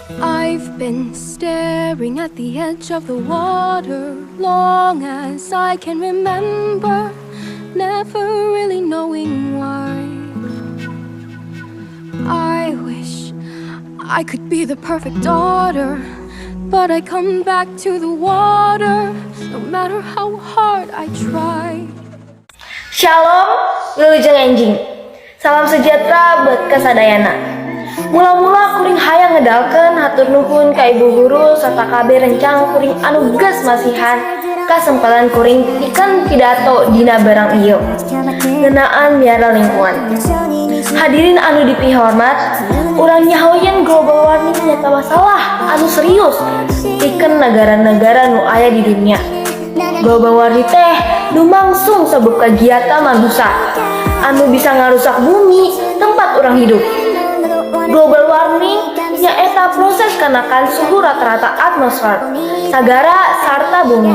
I've been staring at the edge of the water long as I can remember, never really knowing why. I wish I could be the perfect daughter, but I come back to the water no matter how hard I try. Shalom, wilujeng enjing. Salam sejahtera buat kasadayana. Mula-mula kuring hayang ngedalkeun hatur nuhun ka ibu guru serta KB rencang kuring anu geus masihan kasempelan kuring pikeun pidato dina barang ieu ngeunaan miara lingkungan. Hadirin anu dipihormat, urang nyahoyeun global warming nyata masalah anu serius pikeun negara-negara nu aya di dunia. Global warming teh lumangsung sabab kagiatan manusia anu bisa ngarusak bumi tempat urang hidup. Global warming nyaeta proses kenaikan suhu rata-rata atmosfer sagara sarta bumi.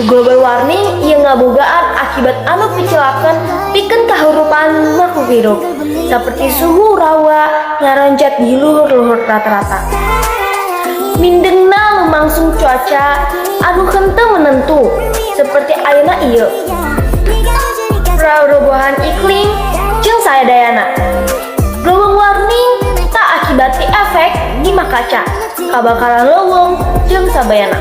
Global warming ieu ngabogaan akibat anu picelakeun pikeun kahurupan makhluk hidup seperti suhu rawa ngaronjat di luhur-luhur rata-rata. Mindengna lumangsung cuaca anu henteu menentu seperti ayeuna ieu. Perubahan iklim jeung sadayana. Global warming tak akibati efek di makaca, kabakaran leuweung jeung sabayana.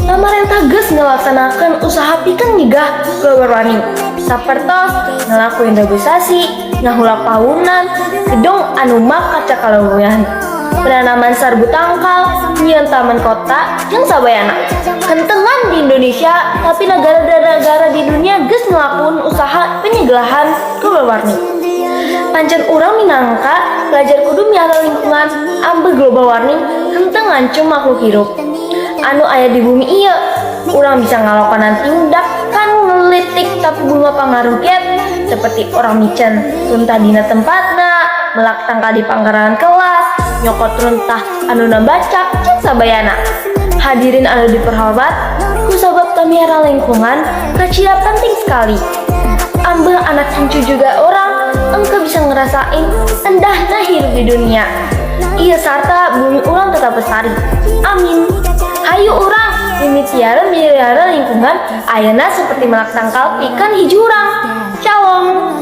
Pamarentah geus ngalaksanakeun usaha pikeun nyegah global warming, sapertos ngalakuin reboisasi, ngahulak paunan, gedung anu makaca kaleuwean, penanaman serbu tangkal, nyieun taman kota jeung sabayana. Kentengan di Indonesia, tapi negara-negara di dunia geus ngelakuin usaha penyegelan global warming. Pancen urang minangka belajar kudu miara lingkungan ambe global warming henteu ngancem makhluk hidup anu aya di bumi ieu. Urang bisa ngalakonan tindakan ngelitik tapi bunga pangaruget seperti orang micen tuntah dina tempatna, melak tangkal di pangkaran kelas, nyokot runtah anu nambacak jeung sabayana. Hadirin anu diperhormat, ku sabab tamiara lingkungan kacira penting sekali. Ambe anak cucu juga orang engkau bisa ngerasain endahnya hidup di dunia. Iya sarta bumi urang tetap bestari. Amin. Hayu urang mimitiara lingkungan ayana seperti melak tangkal pikeun hiji urang. Shalom.